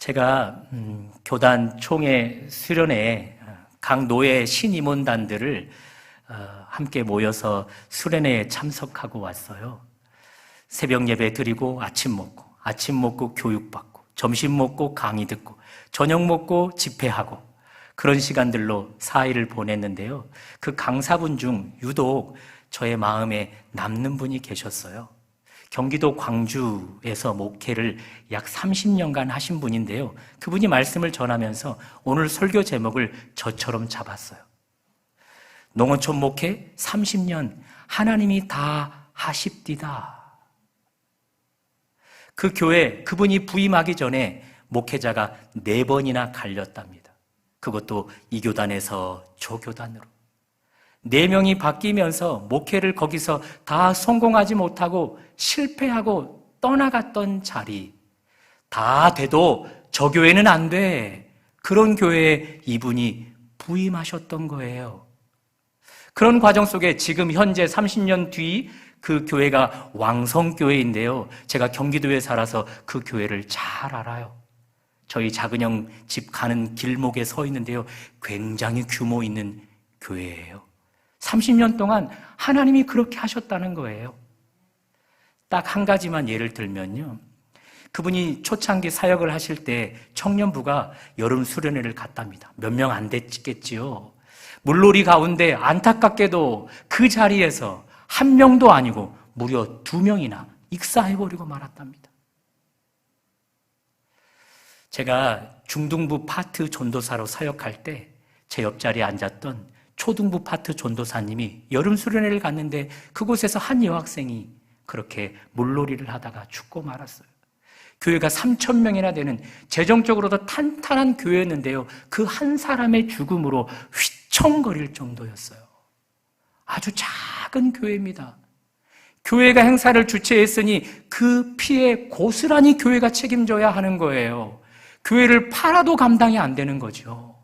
제가 교단 총회 수련회 각 노예 신임원단들을 함께 모여서 수련회에 참석하고 왔어요. 새벽 예배 드리고 아침 먹고 교육받고 점심 먹고 강의 듣고 저녁 먹고 집회하고 그런 시간들로 4일을 보냈는데요. 그 강사분 중 유독 저의 마음에 남는 분이 계셨어요. 경기도 광주에서 목회를 약 30년간 하신 분인데요. 그분이 말씀을 전하면서 오늘 설교 제목을 저처럼 잡았어요. 농어촌 목회 30년 하나님이 다 하십디다. 그 교회 그분이 부임하기 전에 목회자가 4번이나 갈렸답니다. 그것도 이 교단에서 저 교단으로. 4명이 바뀌면서 목회를 거기서 다 성공하지 못하고 실패하고 떠나갔던 자리, 다 돼도 저 교회는 안 돼. 그런 교회에 이분이 부임하셨던 거예요. 그런 과정 속에 지금 현재 30년 뒤 그 교회가 왕성교회인데요. 제가 경기도에 살아서 그 교회를 잘 알아요. 저희 작은형 집 가는 길목에 서 있는데요. 굉장히 규모 있는 교회예요. 30년 동안 하나님이 그렇게 하셨다는 거예요. 딱 한 가지만 예를 들면요. 그분이 초창기 사역을 하실 때 청년부가 여름 수련회를 갔답니다. 몇 명 안 됐겠지요. 물놀이 가운데 안타깝게도 그 자리에서 1명도 아니고 무려 2명이나 익사해버리고 말았답니다. 제가 중등부 파트 전도사로 사역할 때 제 옆자리에 앉았던 초등부 파트 전도사님이 여름 수련회를 갔는데 그곳에서 한 여학생이 그렇게 물놀이를 하다가 죽고 말았어요. 교회가 3,000명이나 되는 재정적으로도 탄탄한 교회였는데요. 그 한 사람의 죽음으로 휘청거릴 정도였어요. 아주 작은 교회입니다. 교회가 행사를 주최했으니 그 피해 고스란히 교회가 책임져야 하는 거예요. 교회를 팔아도 감당이 안 되는 거죠.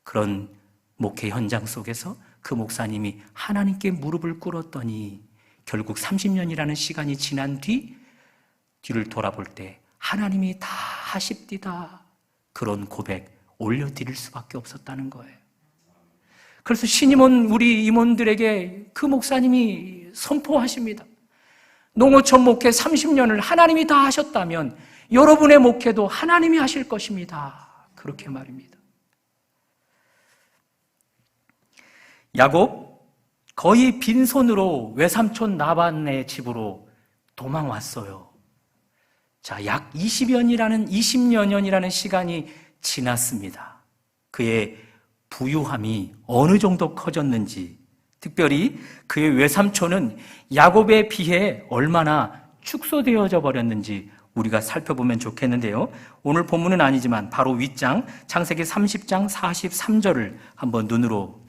그런 목회 현장 속에서 그 목사님이 하나님께 무릎을 꿇었더니 결국 30년이라는 시간이 지난 뒤를 돌아볼 때 하나님이 다 하십디다. 그런 고백 올려드릴 수밖에 없었다는 거예요. 그래서 신임원 우리 임원들에게 그 목사님이 선포하십니다. 농어촌 목회 30년을 하나님이 다 하셨다면 여러분의 목회도 하나님이 하실 것입니다. 그렇게 말입니다. 야곱 거의 빈손으로 외삼촌 라반의 집으로 도망왔어요. 자, 약 20여 년이라는 시간이 지났습니다. 그의 부유함이 어느 정도 커졌는지, 특별히 그의 외삼촌은 야곱에 비해 얼마나 축소되어져 버렸는지 우리가 살펴보면 좋겠는데요. 오늘 본문은 아니지만 바로 윗장 창세기 30장 43절을 한번 눈으로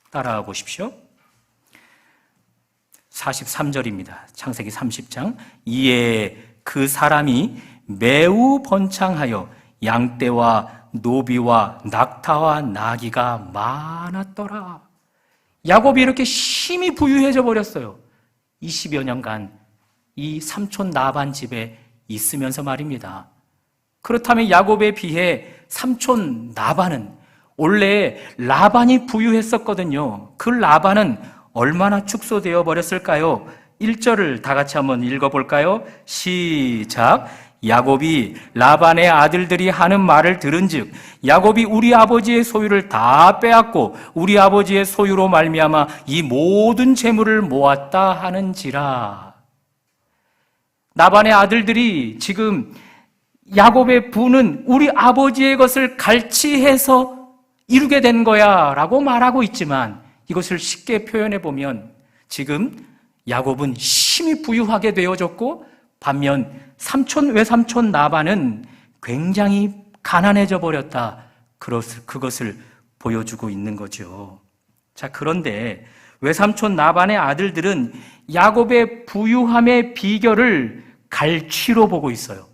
따라가 보십시오. 43절입니다. 창세기 30장. 이에 그 사람이 매우 번창하여 양떼와 노비와 낙타와 나귀가 많았더라. 야곱이 이렇게 심히 부유해져 버렸어요. 20여 년간 이 삼촌 라반 집에 있으면서 말입니다. 그렇다면 야곱에 비해 삼촌 라반은 원래 라반이 부유했었거든요. 그 라반은 얼마나 축소되어 버렸을까요? 1절을 다 같이 한번 읽어볼까요? 시작. 야곱이 라반의 아들들이 하는 말을 들은즉 야곱이 우리 아버지의 소유를 다 빼앗고 우리 아버지의 소유로 말미암아 이 모든 재물을 모았다 하는지라. 라반의 아들들이 지금 야곱의 부는 우리 아버지의 것을 갈취해서 이루게 된 거야 라고 말하고 있지만 이것을 쉽게 표현해 보면 지금 야곱은 심히 부유하게 되어졌고 반면 외삼촌 라반은 굉장히 가난해져 버렸다. 그것을 보여주고 있는 거죠. 자, 그런데 외삼촌 라반의 아들들은 야곱의 부유함의 비결을 갈취로 보고 있어요.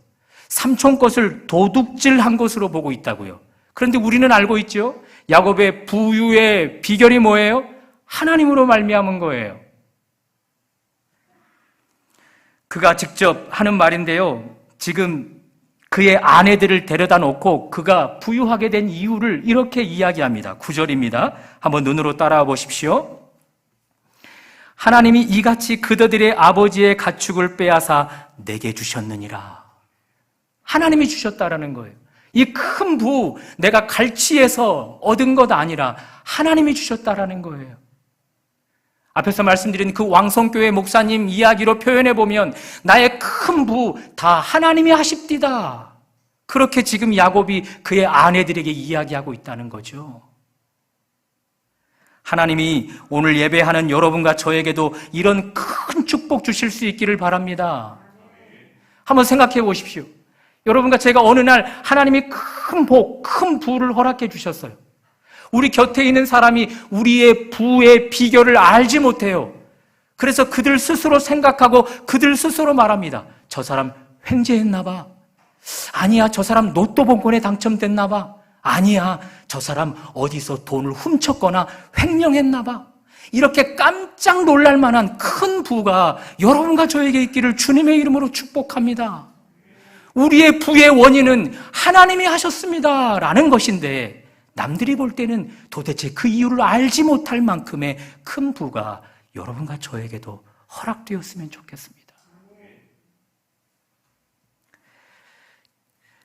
삼촌 것을 도둑질한 것으로 보고 있다고요. 그런데 우리는 알고 있죠? 야곱의 부유의 비결이 뭐예요? 하나님으로 말미암은 거예요. 그가 직접 하는 말인데요. 지금 그의 아내들을 데려다 놓고 그가 부유하게 된 이유를 이렇게 이야기합니다. 9절입니다. 한번 눈으로 따라와 보십시오. 하나님이 이같이 그들의 아버지의 가축을 빼앗아 내게 주셨느니라. 하나님이 주셨다라는 거예요. 이 큰 부, 내가 갈취해서 얻은 것 아니라 하나님이 주셨다라는 거예요. 앞에서 말씀드린 그 왕성교회 목사님 이야기로 표현해 보면 나의 큰 부 다 하나님이 하십디다. 그렇게 지금 야곱이 그의 아내들에게 이야기하고 있다는 거죠. 하나님이 오늘 예배하는 여러분과 저에게도 이런 큰 축복 주실 수 있기를 바랍니다. 한번 생각해 보십시오. 여러분과 제가 어느 날 하나님이 큰 복, 큰 부를 허락해 주셨어요. 우리 곁에 있는 사람이 우리의 부의 비결을 알지 못해요. 그래서 그들 스스로 생각하고 그들 스스로 말합니다. 저 사람 횡재했나 봐. 아니야, 저 사람 로또 복권에 당첨됐나 봐. 아니야, 저 사람 어디서 돈을 훔쳤거나 횡령했나 봐. 이렇게 깜짝 놀랄 만한 큰 부가 여러분과 저에게 있기를 주님의 이름으로 축복합니다. 우리의 부의 원인은 하나님이 하셨습니다 라는 것인데 남들이 볼 때는 도대체 그 이유를 알지 못할 만큼의 큰 부가 여러분과 저에게도 허락되었으면 좋겠습니다.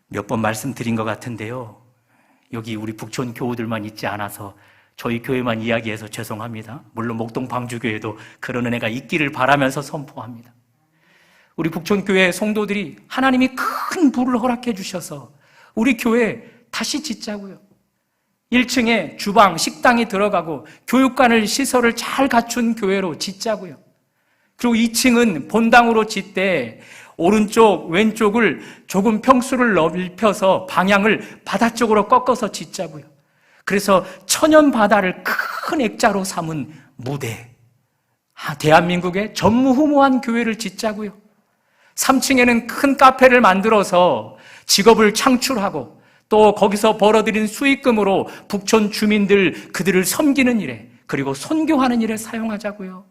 몇 번 말씀드린 것 같은데요, 여기 우리 북촌 교우들만 있지 않아서 저희 교회만 이야기해서 죄송합니다. 물론 목동 방주교회도 그런 은혜가 있기를 바라면서 선포합니다. 우리 북촌교회 성도들이 하나님이 큰 부를 허락해 주셔서 우리 교회 다시 짓자고요. 1층에 주방, 식당이 들어가고 교육관을, 시설을 잘 갖춘 교회로 짓자고요. 그리고 2층은 본당으로 짓되 오른쪽, 왼쪽을 조금 평수를 넓혀서 방향을 바다 쪽으로 꺾어서 짓자고요. 그래서 천연 바다를 큰 액자로 삼은 무대, 대한민국의 전무후무한 교회를 짓자고요. 3층에는 큰 카페를 만들어서 직업을 창출하고 또 거기서 벌어들인 수익금으로 북촌 주민들 그들을 섬기는 일에, 그리고 선교하는 일에 사용하자고요.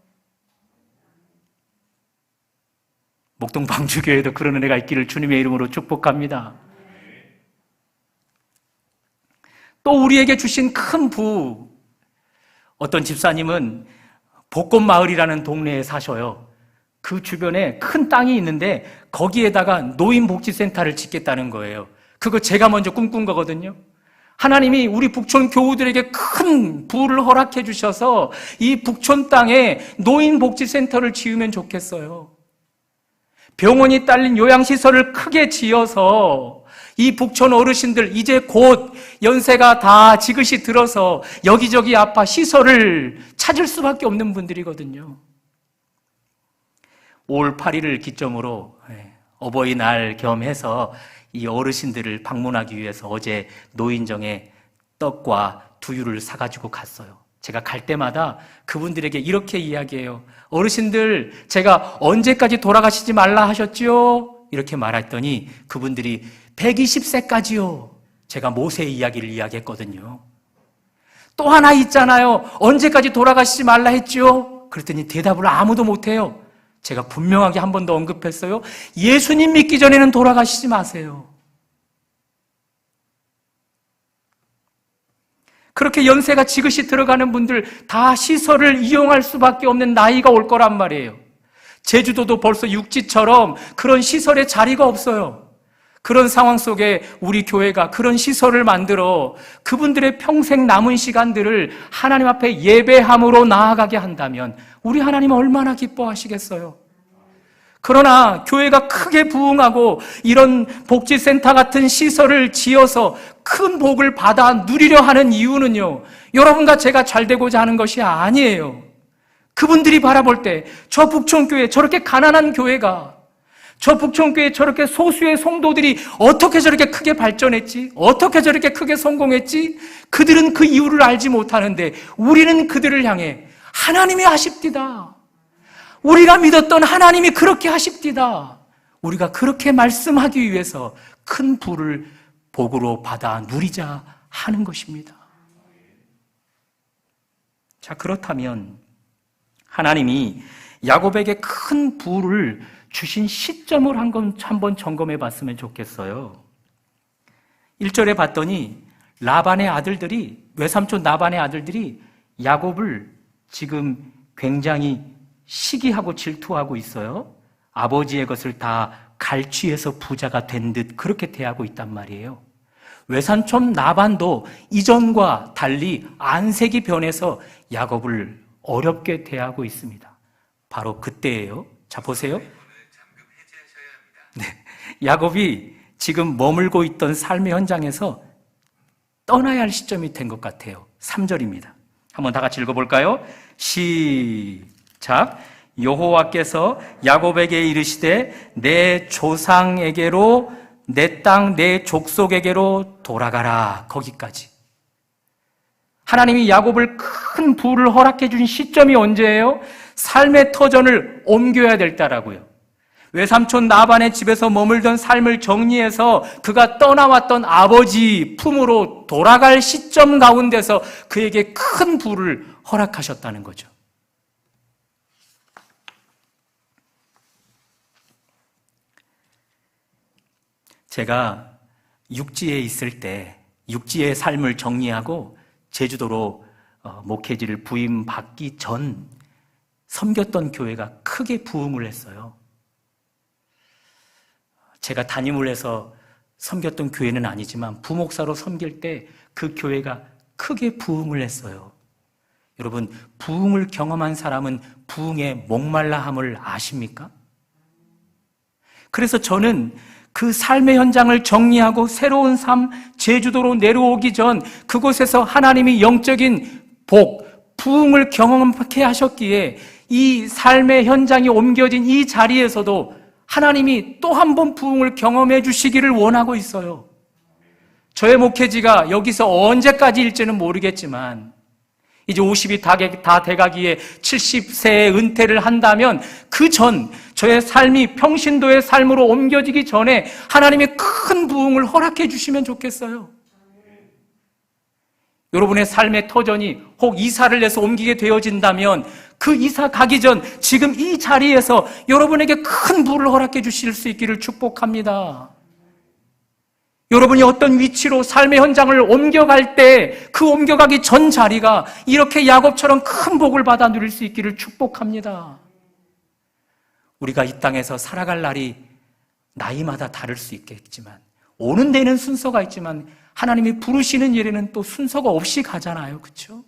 목동 방주교회도 그런 은혜가 있기를 주님의 이름으로 축복합니다. 또 우리에게 주신 큰 부, 어떤 집사님은 복권마을이라는 동네에 사셔요. 그 주변에 큰 땅이 있는데 거기에다가 노인복지센터를 짓겠다는 거예요. 그거 제가 먼저 꿈꾼 거거든요. 하나님이 우리 북촌 교우들에게 큰 부를 허락해 주셔서 이 북촌 땅에 노인복지센터를 지으면 좋겠어요. 병원이 딸린 요양시설을 크게 지어서 이 북촌 어르신들 이제 곧 연세가 다 지긋이 들어서 여기저기 아파 시설을 찾을 수밖에 없는 분들이거든요. 5월 8일을 기점으로 어버이날 겸해서 이 어르신들을 방문하기 위해서 어제 노인정에 떡과 두유를 사가지고 갔어요. 제가 갈 때마다 그분들에게 이렇게 이야기해요. 어르신들, 제가 언제까지 돌아가시지 말라 하셨지요? 이렇게 말했더니 그분들이 120세까지요. 제가 모세의 이야기를 이야기했거든요. 또 하나 있잖아요. 언제까지 돌아가시지 말라 했지요? 그랬더니 대답을 아무도 못해요. 제가 분명하게 한 번 더 언급했어요. 예수님 믿기 전에는 돌아가시지 마세요. 그렇게 연세가 지긋이 들어가는 분들 다 시설을 이용할 수밖에 없는 나이가 올 거란 말이에요. 제주도도 벌써 육지처럼 그런 시설에 자리가 없어요. 그런 상황 속에 우리 교회가 그런 시설을 만들어 그분들의 평생 남은 시간들을 하나님 앞에 예배함으로 나아가게 한다면 우리 하나님은 얼마나 기뻐하시겠어요. 그러나 교회가 크게 부흥하고 이런 복지센터 같은 시설을 지어서 큰 복을 받아 누리려 하는 이유는요, 여러분과 제가 잘 되고자 하는 것이 아니에요. 그분들이 바라볼 때 저 북촌교회, 저렇게 가난한 교회가, 저 북촌교회 저렇게 소수의 성도들이 어떻게 저렇게 크게 발전했지? 어떻게 저렇게 크게 성공했지? 그들은 그 이유를 알지 못하는데 우리는 그들을 향해 하나님이 하십디다. 우리가 믿었던 하나님이 그렇게 하십디다. 우리가 그렇게 말씀하기 위해서 큰 부를 복으로 받아 누리자 하는 것입니다. 자, 그렇다면 하나님이 야곱에게 큰 부를 주신 시점을 한번 점검해 봤으면 좋겠어요. 1절에 봤더니 라반의 아들들이, 외삼촌 라반의 아들들이 야곱을 지금 굉장히 시기하고 질투하고 있어요. 아버지의 것을 다 갈취해서 부자가 된 듯 그렇게 대하고 있단 말이에요. 외삼촌 라반도 이전과 달리 안색이 변해서 야곱을 어렵게 대하고 있습니다. 바로 그때예요. 자, 보세요. 네, 야곱이 지금 머물고 있던 삶의 현장에서 떠나야 할 시점이 된 것 같아요. 3절입니다. 한번 다 같이 읽어볼까요? 시작. 여호와께서 야곱에게 이르시되 내 조상에게로, 내 땅, 내 족속에게로 돌아가라. 거기까지. 하나님이 야곱을 큰 부를 허락해 주신 시점이 언제예요? 삶의 터전을 옮겨야 될 때라고요. 외삼촌 라반의 집에서 머물던 삶을 정리해서 그가 떠나왔던 아버지 품으로 돌아갈 시점 가운데서 그에게 큰 부를 허락하셨다는 거죠. 제가 육지에 있을 때 육지의 삶을 정리하고 제주도로 목회지를 부임받기 전 섬겼던 교회가 크게 부흥을 했어요. 제가 담임을 해서 섬겼던 교회는 아니지만 부목사로 섬길 때 그 교회가 크게 부흥을 했어요. 여러분, 부흥을 경험한 사람은 부흥의 목말라함을 아십니까? 그래서 저는 그 삶의 현장을 정리하고 새로운 삶, 제주도로 내려오기 전 그곳에서 하나님이 영적인 복, 부흥을 경험하게 하셨기에 이 삶의 현장이 옮겨진 이 자리에서도 하나님이 또 한 번 부흥을 경험해 주시기를 원하고 있어요. 저의 목회지가 여기서 언제까지일지는 모르겠지만 이제 50이 다 돼가기에 70세에 은퇴를 한다면 그 전 저의 삶이 평신도의 삶으로 옮겨지기 전에 하나님이 큰 부흥을 허락해 주시면 좋겠어요. 여러분의 삶의 터전이 혹 이사를 내서 옮기게 되어진다면 그 이사 가기 전 지금 이 자리에서 여러분에게 큰 부를 허락해 주실 수 있기를 축복합니다. 여러분이 어떤 위치로 삶의 현장을 옮겨갈 때 그 옮겨가기 전 자리가 이렇게 야곱처럼 큰 복을 받아 누릴 수 있기를 축복합니다. 우리가 이 땅에서 살아갈 날이 나이마다 다를 수 있겠지만 오는 데는 순서가 있지만 하나님이 부르시는 일에는 또 순서가 없이 가잖아요. 그렇죠?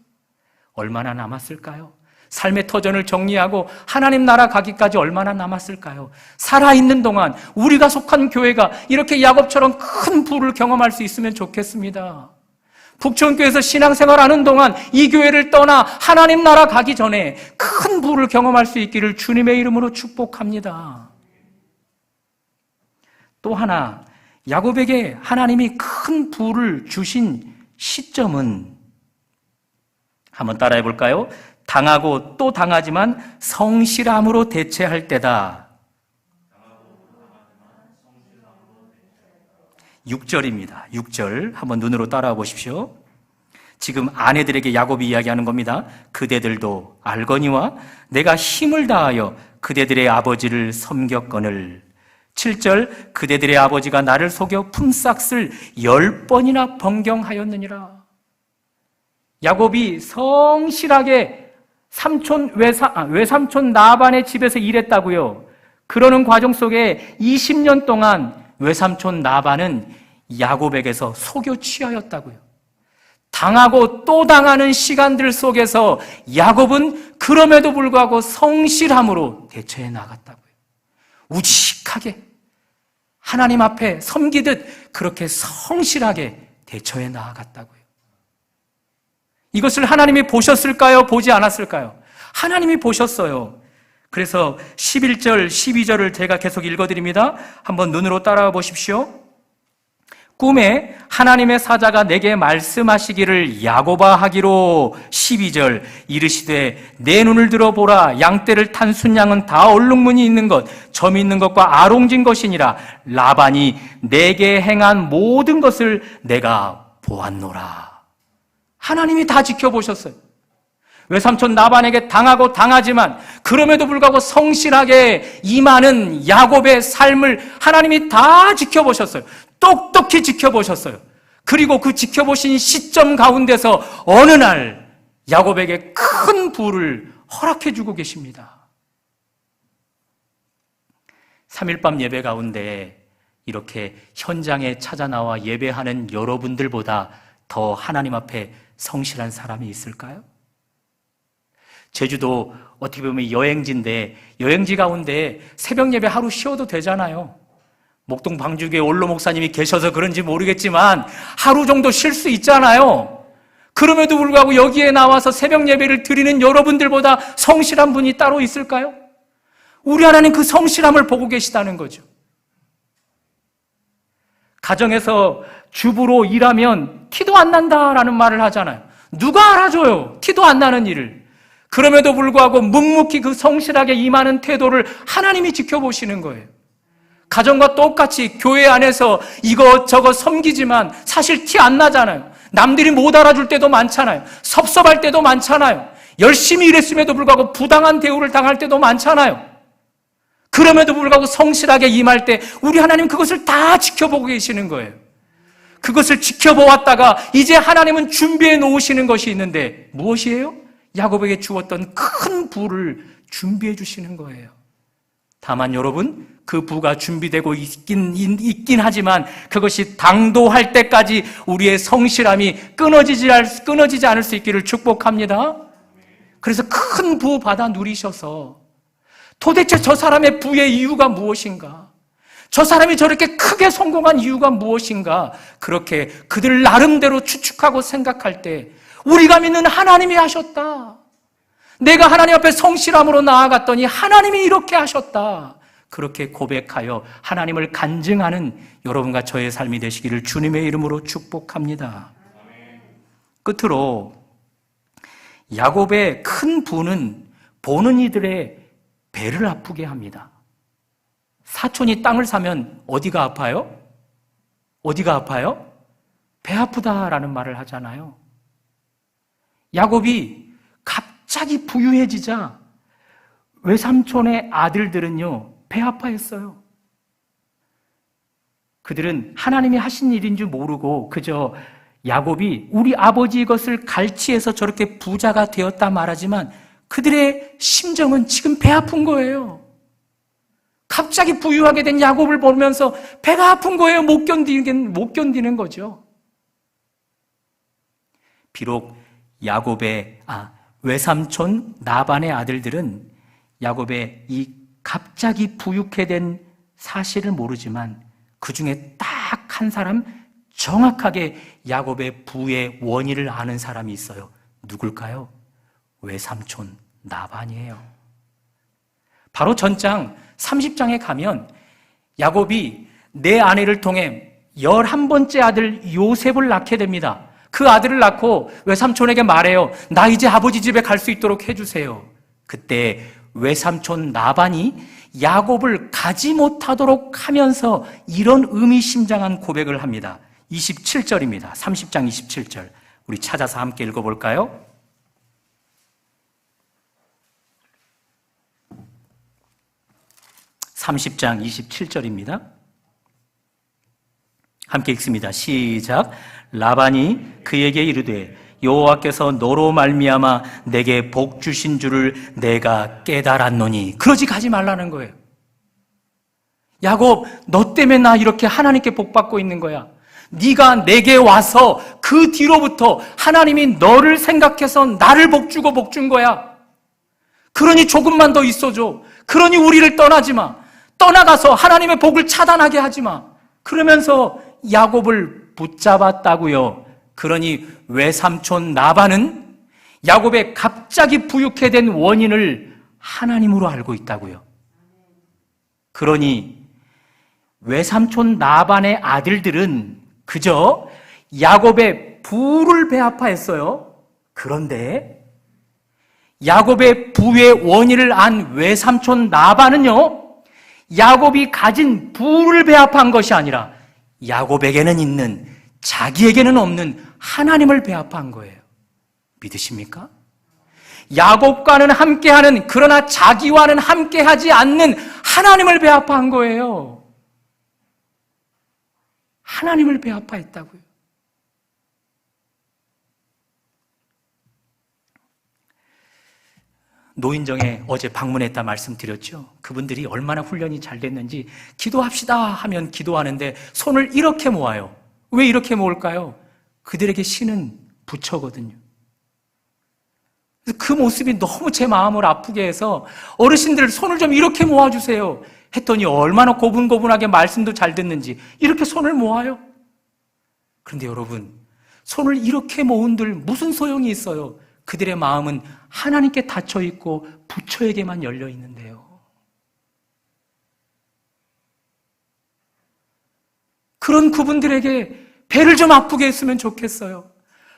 얼마나 남았을까요? 삶의 터전을 정리하고 하나님 나라 가기까지 얼마나 남았을까요? 살아있는 동안 우리가 속한 교회가 이렇게 야곱처럼 큰 부를 경험할 수 있으면 좋겠습니다. 북촌교회에서 신앙생활하는 동안 이 교회를 떠나 하나님 나라 가기 전에 큰 부를 경험할 수 있기를 주님의 이름으로 축복합니다. 또 하나, 야곱에게 하나님이 큰 부를 주신 시점은 한번 따라해 볼까요? 당하고 또 당하지만 성실함으로 대체할 때다. 6절입니다. 6절 한번 눈으로 따라와 보십시오. 지금 아내들에게 야곱이 이야기하는 겁니다. 그대들도 알거니와 내가 힘을 다하여 그대들의 아버지를 섬겼거늘. 7절 그대들의 아버지가 나를 속여 품삯을 10번이나 변경하였느니라. 야곱이 성실하게 외삼촌 라반의 집에서 일했다고요. 그러는 과정 속에 20년 동안 외삼촌 라반은 야곱에게서 속여 취하였다고요. 당하고 또 당하는 시간들 속에서 야곱은 그럼에도 불구하고 성실함으로 대처해 나갔다고요. 우직하게 하나님 앞에 섬기듯 그렇게 성실하게 대처해 나아갔다고요. 이것을 하나님이 보셨을까요? 보지 않았을까요? 하나님이 보셨어요. 그래서 11절, 12절을 제가 계속 읽어드립니다. 한번 눈으로 따라와 보십시오. 꿈에 하나님의 사자가 내게 말씀하시기를 야곱아 하기로 12절 이르시되 내 눈을 들어보라 양떼를 탄 순양은 다 얼룩무늬 있는 것 점이 있는 것과 아롱진 것이니라 라반이 내게 행한 모든 것을 내가 보았노라. 하나님이 다 지켜보셨어요. 외삼촌 라반에게 당하고 당하지만 그럼에도 불구하고 성실하게 임하는 야곱의 삶을 하나님이 다 지켜보셨어요. 똑똑히 지켜보셨어요. 그리고 그 지켜보신 시점 가운데서 어느 날 야곱에게 큰 부를 허락해 주고 계십니다. 3일밤 예배 가운데 이렇게 현장에 찾아 나와 예배하는 여러분들보다 더 하나님 앞에 성실한 사람이 있을까요? 제주도 어떻게 보면 여행지인데 여행지 가운데 새벽 예배 하루 쉬어도 되잖아요. 목동 방주교회 올로 목사님이 계셔서 그런지 모르겠지만 하루 정도 쉴 수 있잖아요. 그럼에도 불구하고 여기에 나와서 새벽 예배를 드리는 여러분들보다 성실한 분이 따로 있을까요? 우리 하나님 그 성실함을 보고 계시다는 거죠. 가정에서 주부로 일하면 티도 안 난다라는 말을 하잖아요. 누가 알아줘요? 티도 안 나는 일을. 그럼에도 불구하고 묵묵히 그 성실하게 임하는 태도를 하나님이 지켜보시는 거예요. 가정과 똑같이 교회 안에서 이것저것 섬기지만 사실 티 안 나잖아요. 남들이 못 알아줄 때도 많잖아요. 섭섭할 때도 많잖아요. 열심히 일했음에도 불구하고 부당한 대우를 당할 때도 많잖아요. 그럼에도 불구하고 성실하게 임할 때 우리 하나님 그것을 다 지켜보고 계시는 거예요. 그것을 지켜보았다가 이제 하나님은 준비해 놓으시는 것이 있는데 무엇이에요? 야곱에게 주었던 큰 부를 준비해 주시는 거예요. 다만 여러분, 그 부가 준비되고 있긴 하지만 그것이 당도할 때까지 우리의 성실함이 끊어지지 않을 수 있기를 축복합니다. 그래서 큰 부 받아 누리셔서 도대체 저 사람의 부의 이유가 무엇인가? 저 사람이 저렇게 크게 성공한 이유가 무엇인가? 그렇게 그들 나름대로 추측하고 생각할 때 우리가 믿는 하나님이 하셨다. 내가 하나님 앞에 성실함으로 나아갔더니 하나님이 이렇게 하셨다. 그렇게 고백하여 하나님을 간증하는 여러분과 저의 삶이 되시기를 주님의 이름으로 축복합니다. 끝으로 야곱의 큰 부는 보는 이들의 배를 아프게 합니다. 사촌이 땅을 사면 어디가 아파요? 어디가 아파요? 배 아프다라는 말을 하잖아요. 야곱이 갑자기 부유해지자 외삼촌의 아들들은요, 배 아파했어요. 그들은 하나님이 하신 일인 줄 모르고 그저 야곱이 우리 아버지 것을 갈취해서 저렇게 부자가 되었다 말하지만 그들의 심정은 지금 배 아픈 거예요. 갑자기 부유하게 된 야곱을 보면서 배가 아픈 거예요. 못 견디는 거죠. 비록 야곱의 외삼촌 나반의 아들들은 야곱의 이 갑자기 부유케 된 사실을 모르지만 그 중에 딱 한 사람, 정확하게 야곱의 부의 원인을 아는 사람이 있어요. 누굴까요? 외삼촌 나반이에요. 바로 전장 30장에 가면 야곱이 내 아내를 통해 11번째 아들 요셉을 낳게 됩니다. 그 아들을 낳고 외삼촌에게 말해요. 나 이제 아버지 집에 갈 수 있도록 해주세요. 그때 외삼촌 나반이 야곱을 가지 못하도록 하면서 이런 의미심장한 고백을 합니다. 27절입니다. 30장 27절. 우리 찾아서 함께 읽어볼까요? (30장) 27절입니다. 함께 읽습니다. 시작. 라반이 그에게 이르되 여호와께서 너로 말미암아 내게 복 주신 줄을 내가 깨달았노니. 그러지 가지 말라는 거예요. 야곱, 너 때문에 나 이렇게 하나님께 복 받고 있는 거야. 네가 내게 와서 그 뒤로부터 하나님이 너를 생각해서 나를 복 주고 복 준 거야. 그러니 조금만 더 있어줘. 그러니 우리를 떠나지 마. 떠나가서 하나님의 복을 차단하게 하지 마. 그러면서 야곱을 붙잡았다고요. 그러니 외삼촌 나반은 야곱의 갑자기 부유케 된 원인을 하나님으로 알고 있다고요. 그러니 외삼촌 나반의 아들들은 그저 야곱의 부를 배아파했어요. 그런데 야곱의 부의 원인을 안 외삼촌 나반은요, 야곱이 가진 부를 배아파한 것이 아니라 야곱에게는 있는, 자기에게는 없는 하나님을 배아파한 거예요. 믿으십니까? 야곱과는 함께하는, 그러나 자기와는 함께하지 않는 하나님을 배아파한 거예요. 하나님을 배아파했다고요. 노인정에 어제 방문했다 말씀드렸죠. 그분들이 얼마나 훈련이 잘 됐는지 기도합시다 하면 기도하는데 손을 이렇게 모아요. 왜 이렇게 모을까요? 그들에게 신은 부처거든요. 그 모습이 너무 제 마음을 아프게 해서 어르신들 손을 좀 이렇게 모아주세요 했더니 얼마나 고분고분하게 말씀도 잘 듣는지 이렇게 손을 모아요. 그런데 여러분, 손을 이렇게 모은들 무슨 소용이 있어요? 그들의 마음은 하나님께 닫혀 있고 부처에게만 열려 있는데요. 그런 그분들에게 배를 좀 아프게 했으면 좋겠어요.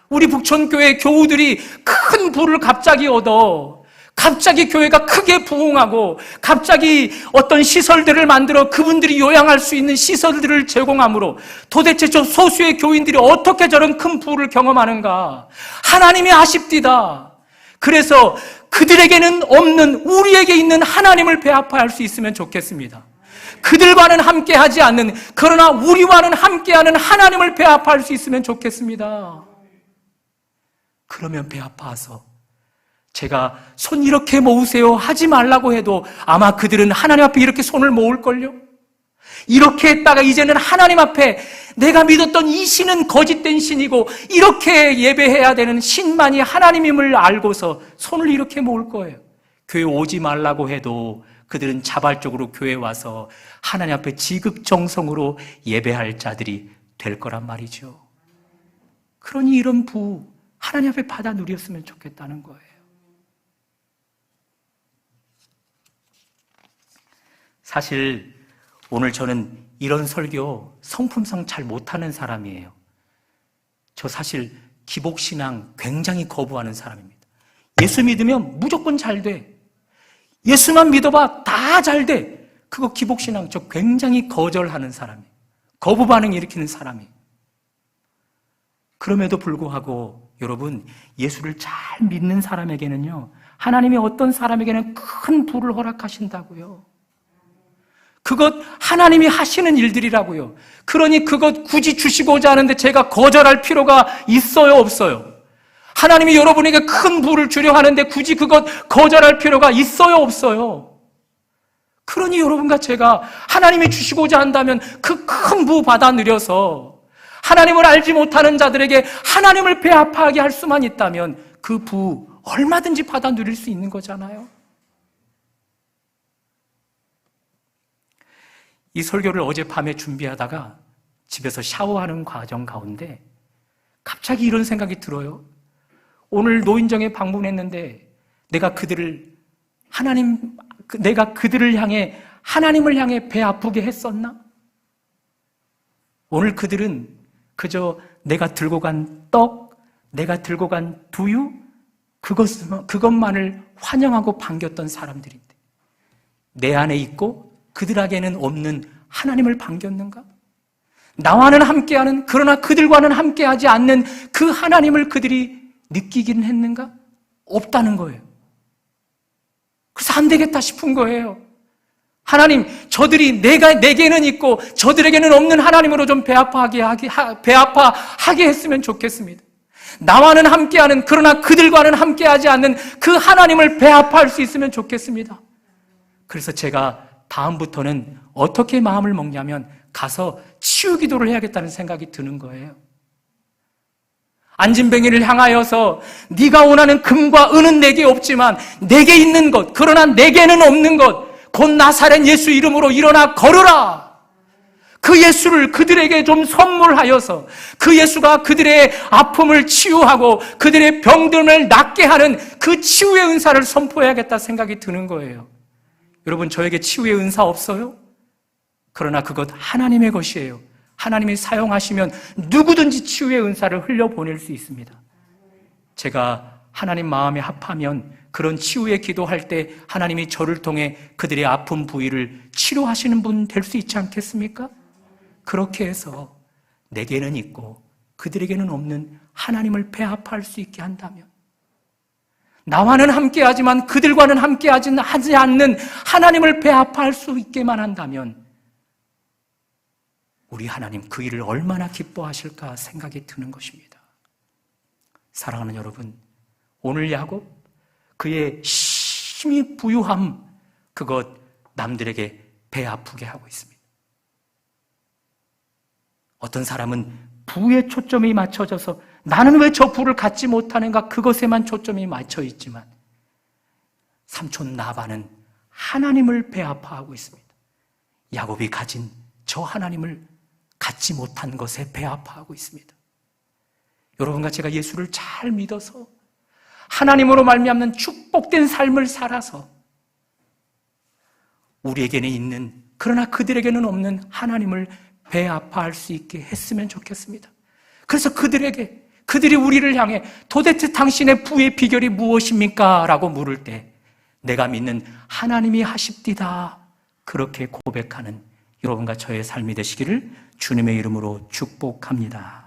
우리 북촌교회 교우들이 큰 부를 갑자기 얻어 갑자기 교회가 크게 부흥하고 갑자기 어떤 시설들을 만들어 그분들이 요양할 수 있는 시설들을 제공함으로 도대체 저 소수의 교인들이 어떻게 저런 큰 부를 경험하는가? 하나님이 아십디다. 그래서 그들에게는 없는 우리에게 있는 하나님을 배아파할 수 있으면 좋겠습니다. 그들과는 함께하지 않는, 그러나 우리와는 함께하는 하나님을 배아파할 수 있으면 좋겠습니다. 그러면 배아파서 제가 손 이렇게 모으세요 하지 말라고 해도 아마 그들은 하나님 앞에 이렇게 손을 모을걸요? 이렇게 했다가 이제는 하나님 앞에 내가 믿었던 이 신은 거짓된 신이고 이렇게 예배해야 되는 신만이 하나님임을 알고서 손을 이렇게 모을 거예요. 교회 오지 말라고 해도 그들은 자발적으로 교회에 와서 하나님 앞에 지극정성으로 예배할 자들이 될 거란 말이죠. 그러니 이런 부 하나님 앞에 받아 누렸으면 좋겠다는 거예요. 사실 오늘 저는 이런 설교 성품상 잘 못하는 사람이에요. 저 사실 기복신앙 굉장히 거부하는 사람입니다. 예수 믿으면 무조건 잘 돼. 예수만 믿어봐 다 잘 돼. 그거 기복신앙 저 굉장히 거절하는 사람이에요. 거부 반응 일으키는 사람이에요. 그럼에도 불구하고 여러분, 예수를 잘 믿는 사람에게는요, 하나님이 어떤 사람에게는 큰 부를 허락하신다고요. 그것 하나님이 하시는 일들이라고요. 그러니 그것 굳이 주시고자 하는데 제가 거절할 필요가 있어요, 없어요? 하나님이 여러분에게 큰 부를 주려 하는데 굳이 그것 거절할 필요가 있어요, 없어요? 그러니 여러분과 제가 하나님이 주시고자 한다면 그 큰 부 받아 누려서 하나님을 알지 못하는 자들에게 하나님을 배아파하게 할 수만 있다면 그 부 얼마든지 받아 누릴 수 있는 거잖아요. 이 설교를 어젯밤에 준비하다가 집에서 샤워하는 과정 가운데 갑자기 이런 생각이 들어요. 오늘 노인정에 방문했는데 내가 그들을 향해 하나님을 향해 배 아프게 했었나? 오늘 그들은 그저 내가 들고 간 떡, 내가 들고 간 두유, 그것만을 환영하고 반겼던 사람들인데 내 안에 있고 그들에게는 없는 하나님을 반겼는가? 나와는 함께하는, 그러나 그들과는 함께하지 않는 그 하나님을 그들이 느끼기는 했는가? 없다는 거예요. 그래서 안 되겠다 싶은 거예요. 하나님, 저들이 내게는 있고 저들에게는 없는 하나님으로 좀 배아파하게 했으면 좋겠습니다. 나와는 함께하는, 그러나 그들과는 함께하지 않는 그 하나님을 배아파할 수 있으면 좋겠습니다. 그래서 제가 다음부터는 어떻게 마음을 먹냐면 가서 치유 기도를 해야겠다는 생각이 드는 거예요. 안진뱅이를 향하여서 네가 원하는 금과 은은 내게 없지만 내게 있는 것, 그러나 내게는 없는 것, 곧 나사렛 예수 이름으로 일어나 걸으라. 그 예수를 그들에게 좀 선물하여서 그 예수가 그들의 아픔을 치유하고 그들의 병듦을 낫게 하는 그 치유의 은사를 선포해야겠다 생각이 드는 거예요. 여러분, 저에게 치유의 은사 없어요? 그러나 그것 하나님의 것이에요. 하나님이 사용하시면 누구든지 치유의 은사를 흘려보낼 수 있습니다. 제가 하나님 마음에 합하면 그런 치유의 기도할 때 하나님이 저를 통해 그들의 아픈 부위를 치료하시는 분 될 수 있지 않겠습니까? 그렇게 해서 내게는 있고 그들에게는 없는 하나님을 배합할 수 있게 한다면, 나와는 함께하지만 그들과는 함께하지 않는 하나님을 배합할 수 있게만 한다면 우리 하나님 그 일을 얼마나 기뻐하실까 생각이 드는 것입니다. 사랑하는 여러분, 오늘 야곱 그의 열심히 부유함, 그것 남들에게 배 아프게 하고 있습니다. 어떤 사람은 부에 초점이 맞춰져서 나는 왜 저 부를 갖지 못하는가, 그것에만 초점이 맞춰 있지만 삼촌 나반은 하나님을 배아파하고 있습니다. 야곱이 가진 저 하나님을 갖지 못한 것에 배아파하고 있습니다. 여러분과 제가 예수를 잘 믿어서 하나님으로 말미암는 축복된 삶을 살아서 우리에게는 있는, 그러나 그들에게는 없는 하나님을 배아파할 수 있게 했으면 좋겠습니다. 그래서 그들이 우리를 향해 도대체 당신의 부의 비결이 무엇입니까? 라고 물을 때 내가 믿는 하나님이 하십디다, 그렇게 고백하는 여러분과 저의 삶이 되시기를 주님의 이름으로 축복합니다.